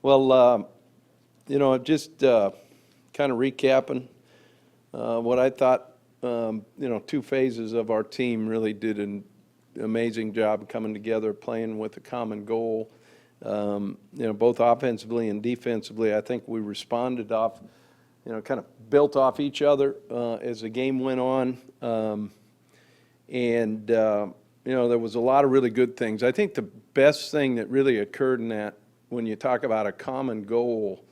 Well, just kind of recapping what I thought, two phases of our team really did an amazing job coming together, playing with a common goal. Both offensively and defensively, I think we responded off, kind of built off each other as the game went on. There was a lot of really good things. I think the best thing that really occurred in that, when you talk about a common goal,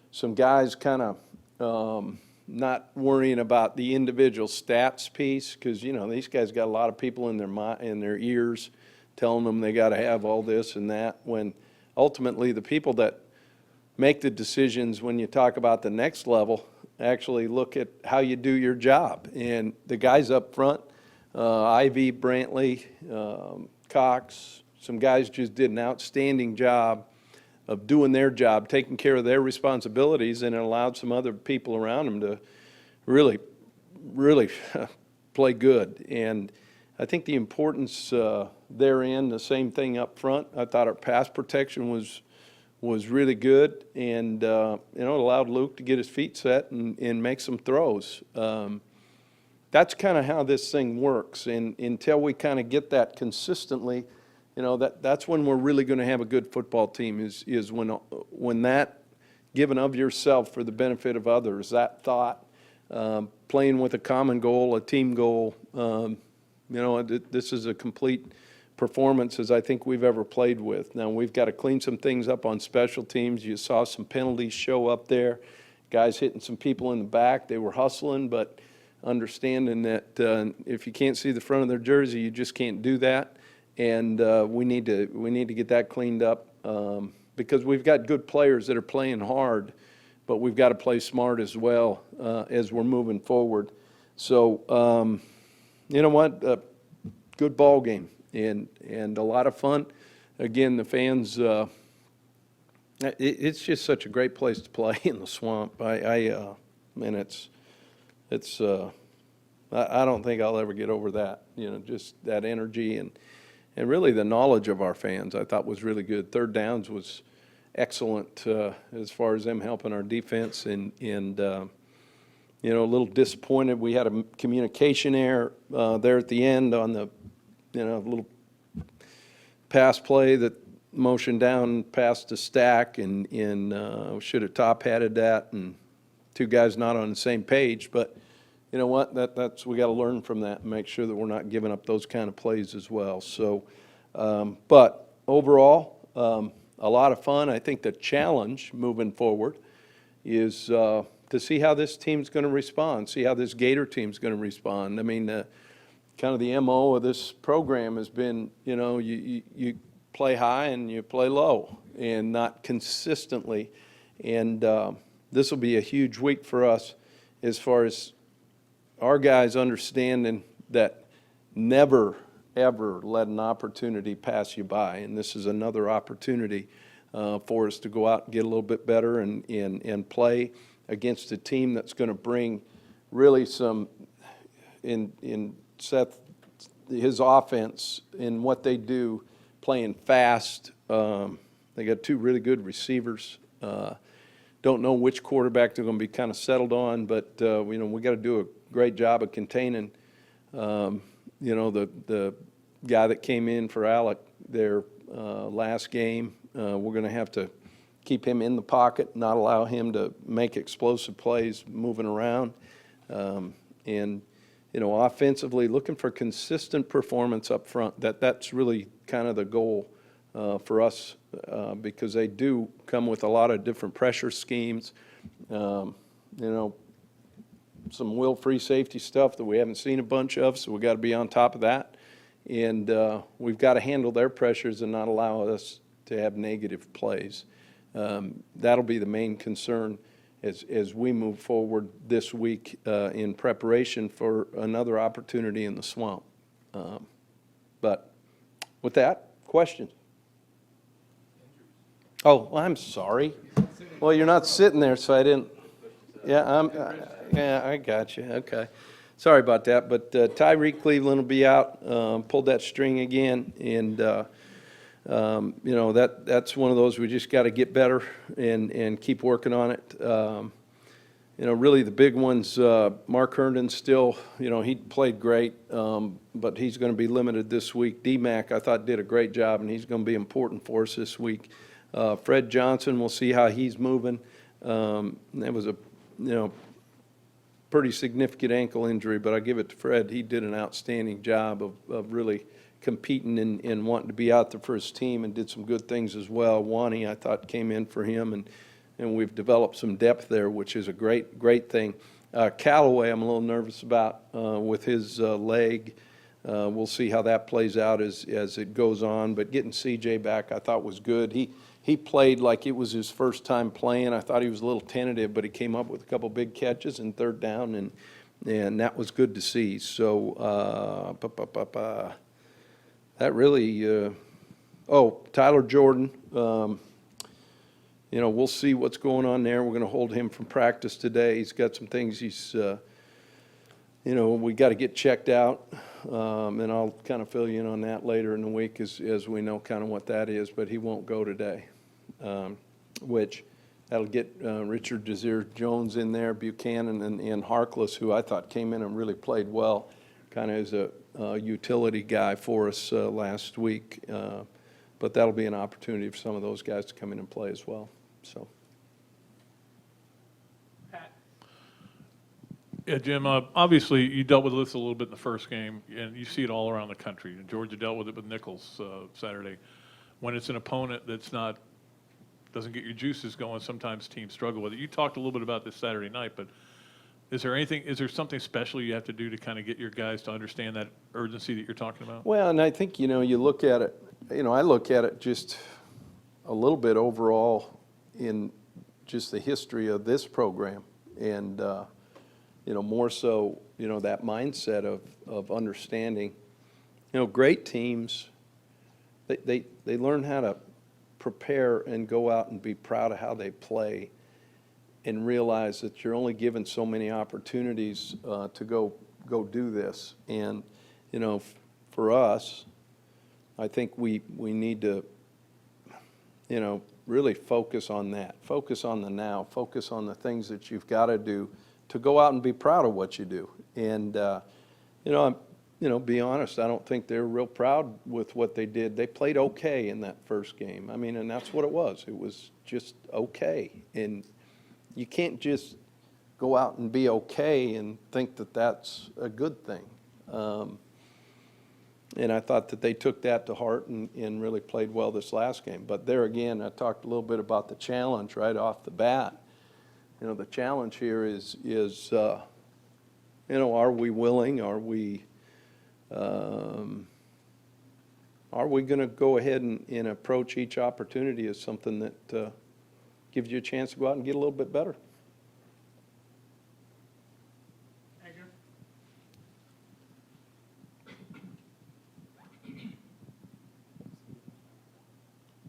some guys kind of not worrying about the individual stats piece, because these guys got a lot of people in their ears telling them they got to have all this and that, when ultimately the people that make the decisions when you talk about the next level actually look at how you do your job. And the guys up front, Ivy, Brantley, Cox, some guys just did an outstanding job of doing their job, taking care of their responsibilities, and it allowed some other people around them to really play good. And I think the importance therein, the same thing up front. I thought our pass protection was really good, and it allowed Luke to get his feet set and make some throws. That's kind of how this thing works, and until we kind of get that consistently, that's when we're really going to have a good football team, is when that giving of yourself for the benefit of others, that thought, playing with a common goal, a team goal. This is a complete performance as I think we've ever played with. Now, we've got to clean some things up on special teams. You saw some penalties show up there, guys hitting some people in the back. They were hustling, but understanding that if you can't see the front of their jersey, you just can't do that. And we need to get that cleaned up because we've got good players that are playing hard, but we've got to play smart as well as we're moving forward. So you know what? Good ball game and a lot of fun. Again, the fans. It's just such a great place to play in the Swamp. I don't think I'll ever get over that. Just that energy and really the knowledge of our fans, I thought was really good. Third downs was excellent as far as them helping our defense, and a little disappointed. We had a communication error there at the end on the little pass play that motion down past the stack, and should have top hatted that, and two guys not on the same page. But you know what? That's we got to learn from that and make sure that we're not giving up those kind of plays as well. So, but overall, a lot of fun. I think the challenge moving forward is to see how this team's going to respond, see how this Gator team's going to respond. I mean, kind of the MO of this program has been, you play high and you play low, and not consistently. And this will be a huge week for us as far as our guys understanding that never, ever let an opportunity pass you by. And this is another opportunity for us to go out and get a little bit better and play against a team that's going to bring really some in Seth, his offense and what they do, playing fast. They got two really good receivers. Don't know which quarterback they're going to be kind of settled on, but we got to do a great job of containing the guy that came in for Alec their last game. We're going to have to keep him in the pocket, not allow him to make explosive plays moving around. Offensively, looking for consistent performance up front. That's really kind of the goal for us because they do come with a lot of different pressure schemes. Some will-free safety stuff that we haven't seen a bunch of, so we got to be on top of that. And we've got to handle their pressures and not allow us to have negative plays. That'll be the main concern as we move forward this week in preparation for another opportunity in the Swamp. But with that, questions? Oh, well, I'm sorry. Well, you're not sitting there, so I didn't. Yeah, I got you. Okay. Sorry about that. But Tyreek Cleveland will be out, pulled that string again. And You know, that's one of those we just got to get better and keep working on it. You know, really the big ones, Mark Herndon still, you know, he played great, but he's going to be limited this week. D-Mac, I thought, did a great job, and he's going to be important for us this week. Fred Johnson, we'll see how he's moving. That was a, you know, pretty significant ankle injury, but I give it to Fred. He did an outstanding job of really competing and wanting to be out there for his team, and did some good things as well. Wani, I thought, came in for him, and we've developed some depth there, which is a great thing. Callaway, I'm a little nervous about with his leg. We'll see how that plays out as it goes on. But getting CJ back, I thought, was good. He played like it was his first time playing. I thought he was a little tentative, but he came up with a couple big catches in third down, and that was good to see. So that really, Tyler Jordan. You know, we'll see what's going on there. We're going to hold him from practice today. He's got some things he's, you know, we got to get checked out, and I'll kind of fill you in on that later in the week as we know kind of what that is. But he won't go today, which that'll get Richard Desir-Jones in there, Buchanan, and Harkless, who I thought came in and really played well, kind of as a utility guy for us last week. But that'll be an opportunity for some of those guys to come in and play as well. So. Yeah, Jim, obviously you dealt with this a little bit in the first game, and you see it all around the country. Georgia dealt with it with Nichols Saturday. When it's an opponent that's doesn't get your juices going, sometimes teams struggle with it. You talked a little bit about this Saturday night, but is there something special you have to do to kind of get your guys to understand that urgency that you're talking about? Well, and I think, you know, you look at it, you know, I look at it just a little bit overall in just the history of this program, and you know, more so, you know, that mindset of understanding, you know, great teams, they learn how to prepare and go out and be proud of how they play, and realize that you're only given so many opportunities to go do this. And you know, for us, I think we need to, you know, really focus on that. Focus on the now. Focus on the things that you've got to do to go out and be proud of what you do. And you know, be honest, I don't think they're real proud with what they did. They played okay in that first game. I mean, and that's what it was. It was just okay. And you can't just go out and be okay and think that that's a good thing. And I thought that they took that to heart and really played well this last game. But there again, I talked a little bit about the challenge right off the bat. You know, the challenge here is you know, are we willing? Are we going to go ahead and approach each opportunity as something that gives you a chance to go out and get a little bit better?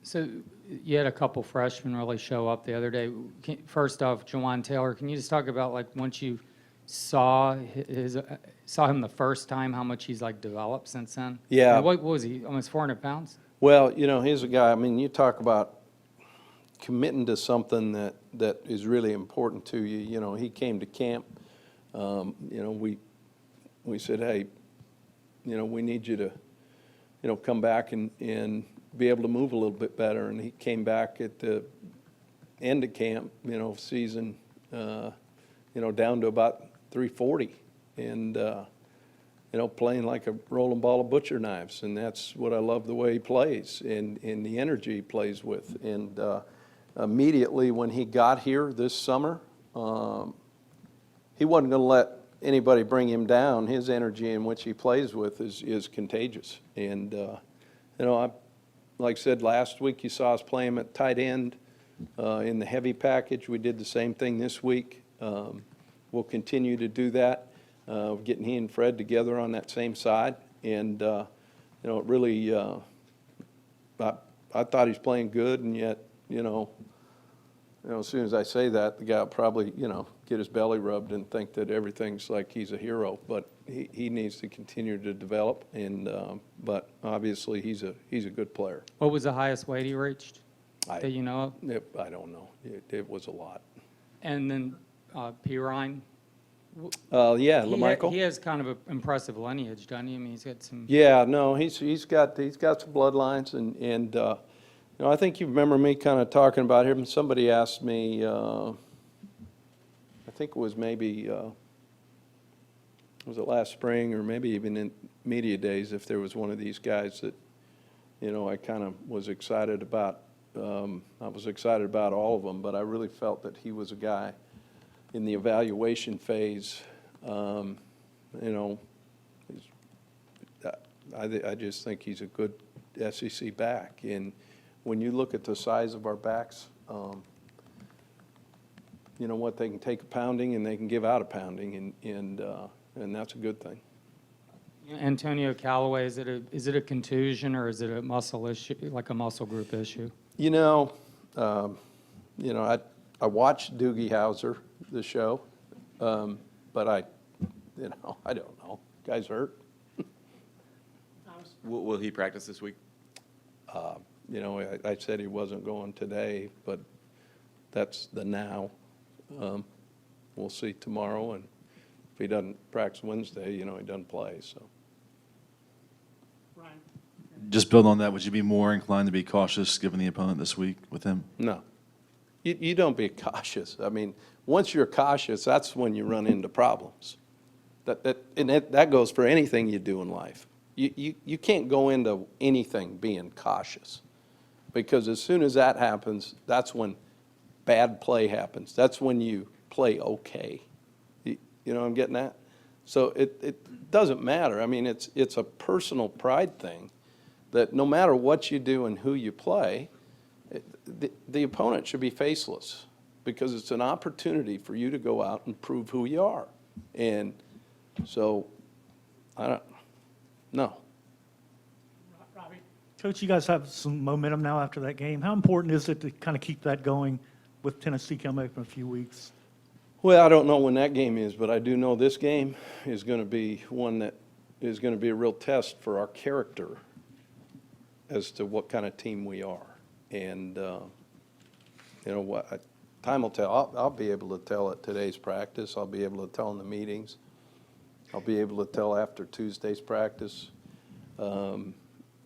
So you had a couple freshmen really show up the other day. First off, Jawan Taylor, can you just talk about, like, once you saw him the first time, how much he's like developed since then? Yeah. And what was he, almost 400 pounds? Well, you know, he's a guy, I mean, you talk about committing to something that is really important to you. You know, he came to camp. You know, we said, hey, you know, we need you to, you know, come back and be able to move a little bit better. And he came back at the end of camp, you know, season, you know, down to about 340, and you know, playing like a rolling ball of butcher knives. And that's what I love, the way he plays and the energy he plays with. And immediately when he got here this summer, he wasn't going to let anybody bring him down. His energy in which he plays with is contagious. And you know, like I said last week, you saw us play him at tight end in the heavy package. We did the same thing this week. We'll continue to do that, getting he and Fred together on that same side. And you know, it really, I thought he's playing good, and yet, you know, as soon as I say that, the guy will probably, get his belly rubbed and think that everything's like he's a hero. But he needs to continue to develop, but obviously he's a good player. What was the highest weight he reached that you know of? I don't know. It was a lot. And then P. Ryan? Yeah, He LaMichael. he has kind of an impressive lineage, doesn't he? I mean, he's got some. Yeah, no, he's got some bloodlines, and I think you remember me kind of talking about him. Somebody asked me, I think it was maybe was it last spring or maybe even in media days, if there was one of these guys that I kind of was excited about. I was excited about all of them, but I really felt that he was a guy in the evaluation phase. I just think he's a good SEC back. And when you look at the size of our backs, what, they can take a pounding and they can give out a pounding, and that's a good thing. Antonio Callaway, is it a contusion or is it a muscle issue, like a muscle group issue? I watched Doogie Howser, the show, but I don't know. Guy's hurt. Will he practice this week? I said he wasn't going today, but that's the now. We'll see tomorrow, and if he doesn't practice Wednesday, he doesn't play, so. Just build on that, would you be more inclined to be cautious given the opponent this week with him? No. You don't be cautious. I mean, once you're cautious, that's when you run into problems. That goes for anything you do in life. You can't go into anything being cautious, because as soon as that happens, that's when bad play happens. That's when you play okay. You know what I'm getting at? So it doesn't matter. I mean, it's a personal pride thing that no matter what you do and who you play, the opponent should be faceless, because it's an opportunity for you to go out and prove who you are. And so, no. Coach, you guys have some momentum now after that game. How important is it to kind of keep that going with Tennessee coming up in a few weeks? Well, I don't know when that game is, but I do know this game is going to be one that is going to be a real test for our character as to what kind of team we are. And, time will tell. I'll be able to tell at today's practice. I'll be able to tell in the meetings. I'll be able to tell after Tuesday's practice. And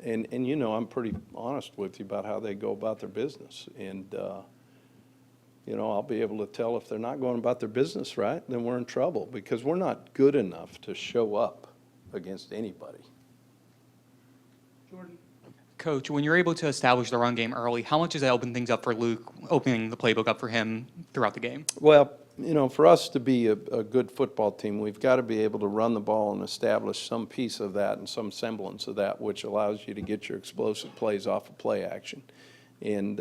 I'm pretty honest with you about how they go about their business. And, I'll be able to tell if they're not going about their business right, then we're in trouble, because we're not good enough to show up against anybody. Coach, when you're able to establish the run game early, how much does that open things up for Luke, opening the playbook up for him throughout the game? Well, for us to be a good football team, we've got to be able to run the ball and establish some piece of that and some semblance of that, which allows you to get your explosive plays off of play action. And,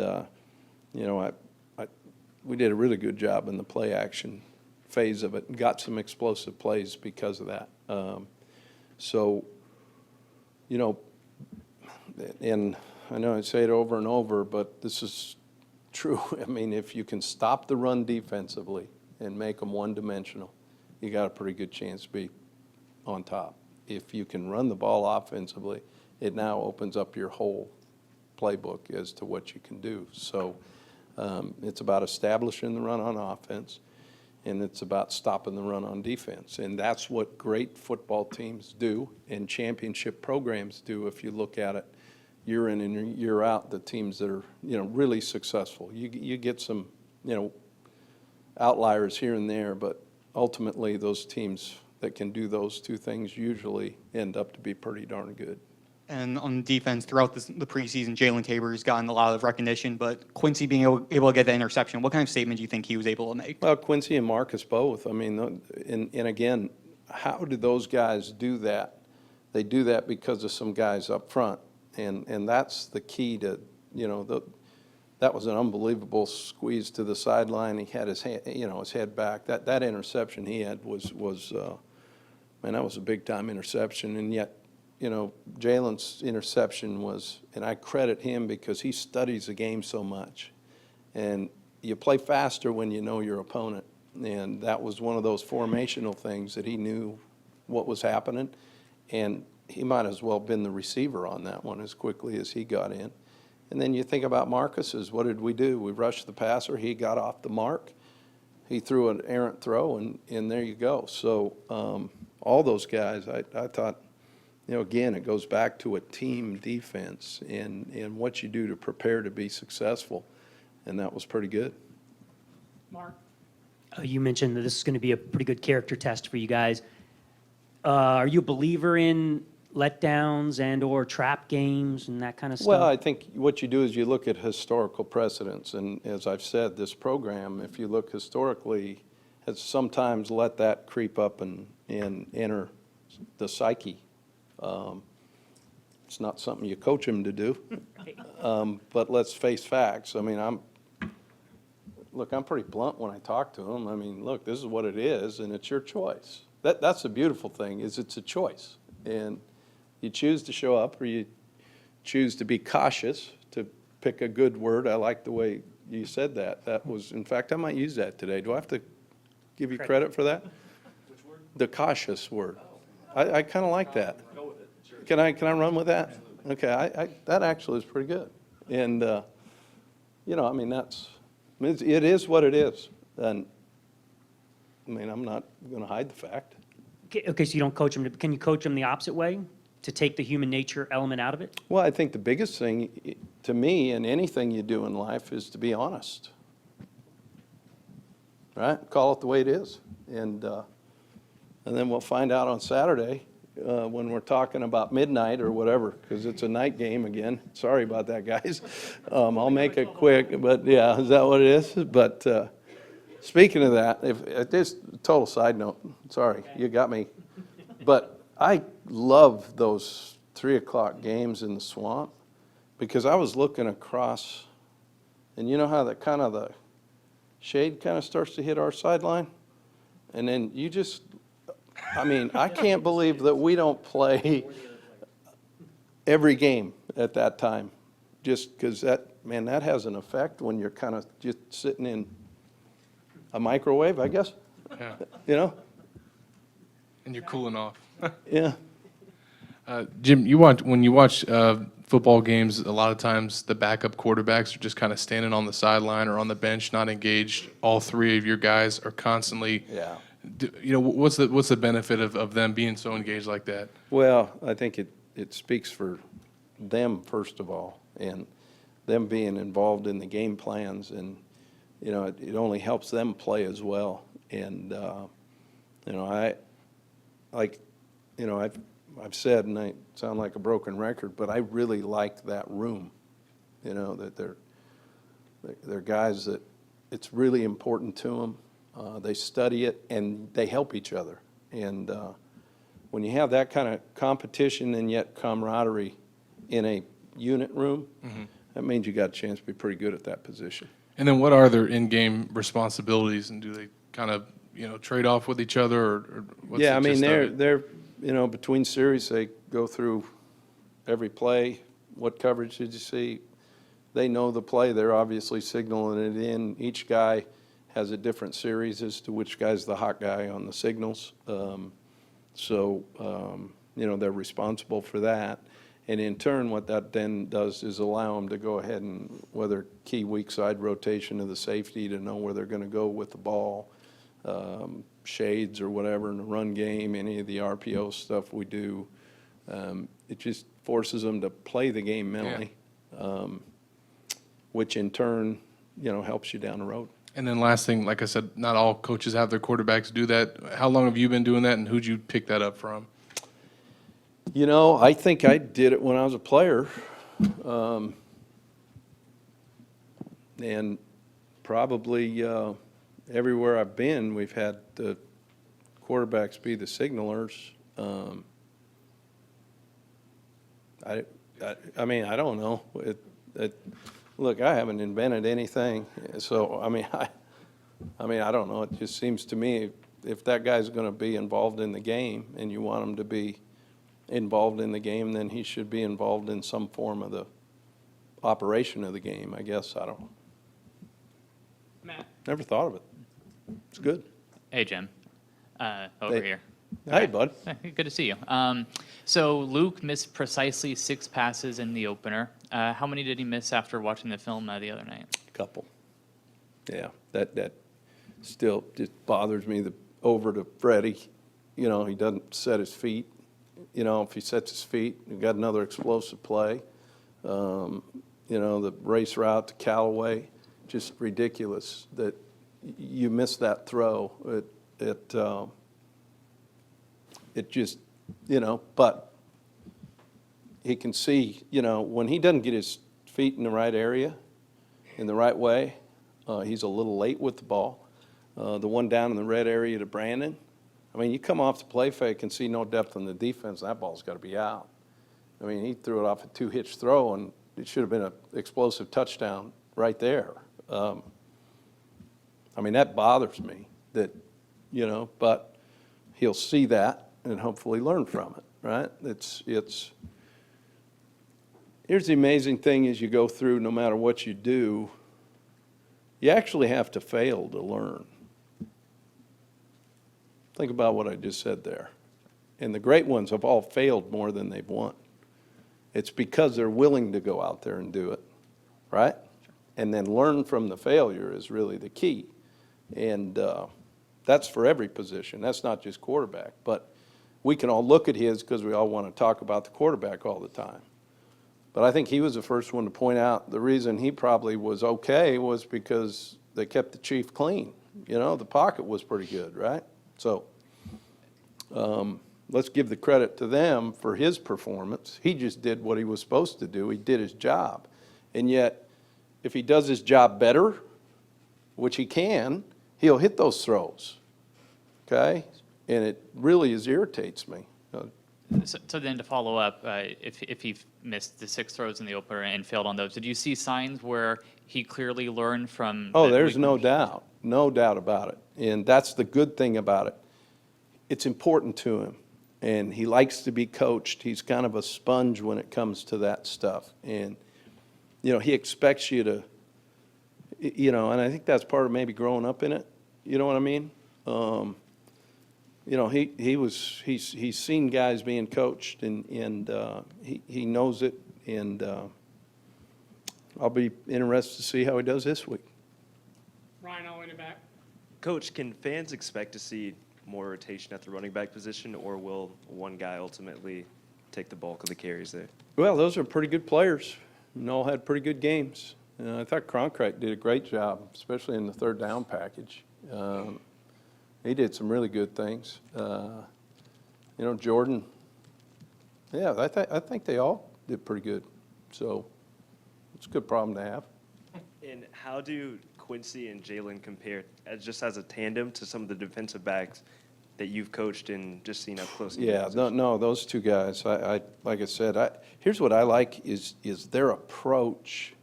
we did a really good job in the play action phase of it and got some explosive plays because of that. And I know I say it over and over, but this is true. I mean, if you can stop the run defensively and make them one-dimensional, you got a pretty good chance to be on top. If you can run the ball offensively, it now opens up your whole playbook as to what you can do. So it's about establishing the run on offense, and it's about stopping the run on defense. And that's what great football teams do and championship programs do. If you look at it year in and year out, the teams that are, really successful. You get some, outliers here and there, but ultimately those teams that can do those two things usually end up to be pretty darn good. And on defense, throughout the preseason, Jalen Tabor's gotten a lot of recognition, but Quincy being able to get the interception, what kind of statement do you think he was able to make? Well, Quincy and Marcus both. I mean, and again, how do those guys do that? They do that because of some guys up front, and that's the key to, that was an unbelievable squeeze to the sideline. He had his hand, his head back. That interception he had was man, that was a big time interception, and yet, Jalen's interception was, and I credit him because he studies the game so much. And you play faster when you know your opponent. And that was one of those formational things that he knew what was happening. And he might as well have been the receiver on that one as quickly as he got in. And then you think about Marcus's, what did we do? We rushed the passer, he got off the mark, he threw an errant throw, and there you go. So all those guys, I thought, again, it goes back to a team defense and what you do to prepare to be successful, and that was pretty good. Mark? You mentioned that this is going to be a pretty good character test for you guys. Are you a believer in letdowns and or trap games and that kind of stuff? Well, I think what you do is you look at historical precedents, and as I've said, this program, if you look historically, has sometimes let that creep up and enter the psyche. It's not something you coach them to do, but let's face facts. I mean, I'm pretty blunt when I talk to them. I mean, look, this is what it is, and it's your choice. That's the beautiful thing, is it's a choice. And you choose to show up, or you choose to be cautious, to pick a good word. I like the way you said that. That was, in fact, I might use that today. Do I have to give you credit for that? Which word? The cautious word. I kind of like that. Go with it. Sure. Can I run with that? Absolutely. Okay, that actually is pretty good. And, I mean, it is what it is. And, I mean, I'm not going to hide the fact. Okay, so you don't coach them. Can you coach them the opposite way to take the human nature element out of it? Well, I think the biggest thing to me in anything you do in life is to be honest. Right? Call it the way it is. And then we'll find out on Saturday when we're talking about midnight or whatever, because it's a night game again. Sorry about that, guys. I'll make it quick, but yeah, is that what it is? But speaking of that, if just total side note, sorry, you got me. But I love those 3:00 games in the swamp, because I was looking across, and you know how that kind of the shade kind of starts to hit our sideline? And then you just, I mean, I can't believe that we don't play every game at that time, just because that has an effect when you're kind of just sitting in a microwave, I guess, Yeah, and you're cooling off. Yeah. Jim, when you watch football games, a lot of times the backup quarterbacks are just kind of standing on the sideline or on the bench, not engaged. All three of your guys are constantly. Yeah. What's the benefit of them being so engaged like that? Well, I think it speaks for them, first of all, and them being involved in the game plans, and, it only helps them play as well. And, I've said, and I sound like a broken record, but I really like that room, that they're guys that it's really important to them. They study it, and they help each other. And when you have that kind of competition and yet camaraderie in a unit room, that means you got a chance to be pretty good at that position. And then what are their in-game responsibilities, and do they kind of trade off with each other, or what's Yeah, the I mean, gist of they're it? between series, they go through every play. What coverage did you see? They know the play. They're obviously signaling it in. Each guy has a different series as to which guy's the hot guy on the signals. They're responsible for that. And in turn, what that then does is allow them to go ahead and, whether key weak side rotation of the safety to know where they're going to go with the ball, shades or whatever in the run game, any of the RPO stuff we do. It just forces them to play the game mentally, which in turn, helps you down the road. And then last thing, like I said, not all coaches have their quarterbacks do that. How long have you been doing that, and who'd you pick that up from? I think I did it when I was a player. And probably everywhere I've been, we've had the quarterbacks be the signalers. I mean, I don't know. Look, I haven't invented anything, so I mean, I don't know. It just seems to me if that guy's going to be involved in the game, and you want him to be involved in the game, then he should be involved in some form of the operation of the game. I guess I don't know. Never thought of it. It's good. Hey, Jim. Over Hey. here. Hey, bud. Good to see you. So Luke missed precisely 6 passes in the opener. How many did he miss after watching the film the other night? Couple. Yeah, that still just bothers me, the over to Freddie. You know, he doesn't set his feet. You know, if he sets his feet, we've got another explosive play. You know, the race route to Callaway, just ridiculous that you miss that throw. It just, you know, but he can see, you know, when he doesn't get his feet in the right area, in the right way, he's a little late with the ball. The one down in the red area to Brandon, I mean, you come off the play fake and see no depth in the defense, that ball's got to be out. I mean, he threw it off a 2-hitch throw, and it should have been an explosive touchdown right there. I mean, that bothers me that, you know, but he'll see that and hopefully learn from it, right? Here's the amazing thing as you go through, no matter what you do, you actually have to fail to learn. Think about what I just said there. And the great ones have all failed more than they've won. It's because they're willing to go out there and do it, right? And then learn from the failure is really the key. And that's for every position. That's not just quarterback. But we can all look at his because we all want to talk about the quarterback all the time. But I think he was the first one to point out the reason he probably was okay was because they kept the chief clean. You know, the pocket was pretty good, right? So let's give the credit to them for his performance. He just did what he was supposed to do. He did his job. And yet, if he does his job better, which he can, he'll hit those throws, okay? And it really irritates me. So then to follow up, if he missed the 6 throws in the opener and failed on those, did you see signs where he clearly learned from? Oh, that there's week no one? doubt, no doubt about it. And that's the good thing about it. It's important to him, and he likes to be coached. He's kind of a sponge when it comes to that stuff. And, you know, he expects you to, you know, and I think that's part of maybe growing up in it. You know what I mean? You know, he's seen guys being coached, and he knows it, and I'll be interested to see how he does this week. Ryan, all the way to back. Coach, can fans expect to see more rotation at the running back position, or will one guy ultimately take the bulk of the carries there? Well, those are pretty good players, and all had pretty good games. I thought Cronkite did a great job, especially in the third down package. He did some really good things. You know, Jordan, yeah, I think they all did pretty good. So it's a good problem to have. And how do Quincy and Jalen compare, just as a tandem, to some of the defensive backs that you've coached and just seen up close? Yeah, no, those two guys, I like I said, here's what I like is their approach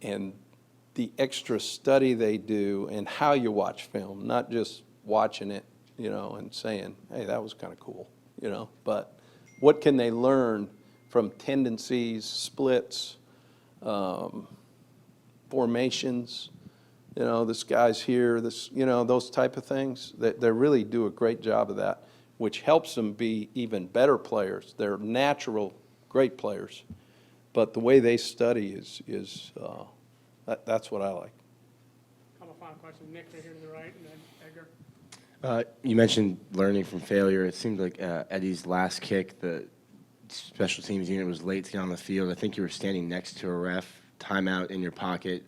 and the extra study they do and how you watch film, not just watching it, you know, and saying, hey, that was kind of cool, you know, but what can they learn from tendencies, splits, formations, you know, this guy's here, this, you know, those type of things. They really do a great job of that, which helps them be even better players. They're natural, great players, but the way they study is that's what I like. Couple final questions. Nick, right here to the right, and then Edgar. You mentioned learning from failure. It seemed like Eddie's last kick, the special teams unit was late to get on the field. I think you were standing next to a ref, timeout in your pocket.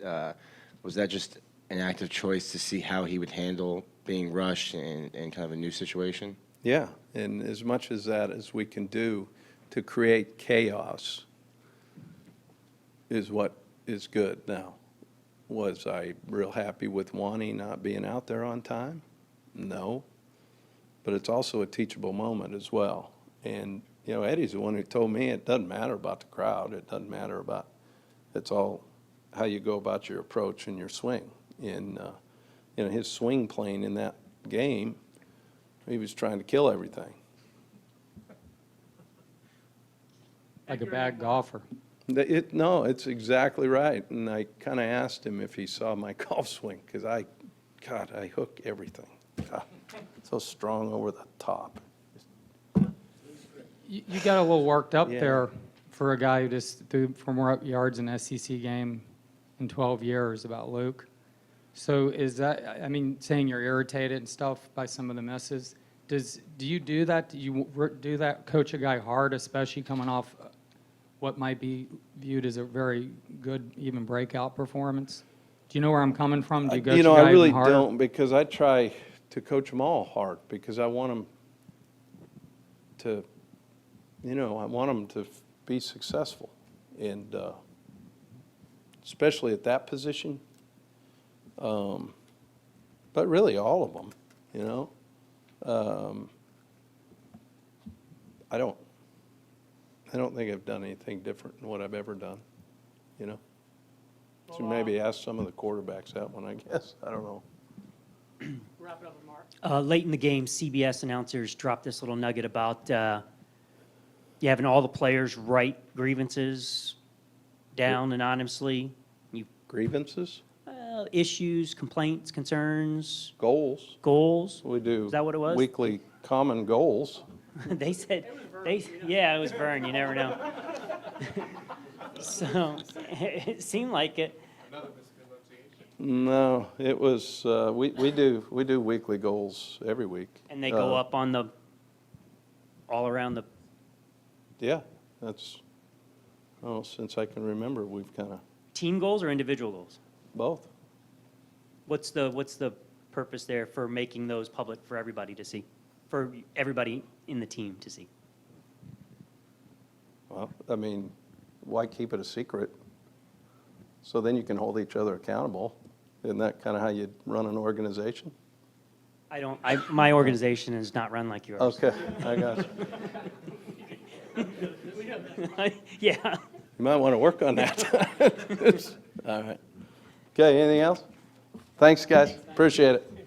Was that just an active choice to see how he would handle being rushed and kind of a new situation? Yeah, and as much as that as we can do to create chaos is what is good. Now, was I real happy with Wani not being out there on time? No. But it's also a teachable moment as well. And, you know, Eddie's the one who told me it doesn't matter about the crowd. It doesn't matter about, it's all how you go about your approach and your swing. And, you know, his swing plane in that game, he was trying to kill everything. Like a bad golfer. No, it's exactly right. And I kind of asked him if he saw my golf swing, because I hook everything. God, so strong over the top. You got a little worked up Yeah. there for a guy who just threw for more yards in an SEC game in 12 years about Luke. So is that, I mean, saying you're irritated and stuff by some of the misses, do you do that? Do you do that, coach a guy hard, especially coming off what might be viewed as a very good, even breakout performance? Do you know where I'm coming from? Do you coach a guy I really even harder? don't, because I try to coach them all hard, because I want them to, I want them to be successful. And especially at that position. But really, all of them, I don't think I've done anything different than what I've ever done, So maybe ask some of the quarterbacks that one, I guess. I don't know. Wrap it up with Mark. Late in the game, CBS announcers dropped this little nugget about you having all the players write grievances down anonymously. Grievances, Issues, complaints, concerns, goals. goals. We do. Is that what it was? Weekly common goals. They said, yeah, it was Vern, you never know. So, it seemed like it. No, it was, we do weekly goals every week. And they go up on all around the, Yeah, that's, since I can remember, we've kind of, team goals or individual goals? both. What's the purpose there for making those public for everybody to see? For everybody in the team to see? Well, I mean, why keep it a secret? So then you can hold each other accountable. Isn't that kind of how you run an organization? My organization is not run like yours. Okay, I got you. Yeah. You might want to work on that. All right. Okay, anything else? Thanks, guys. Appreciate it.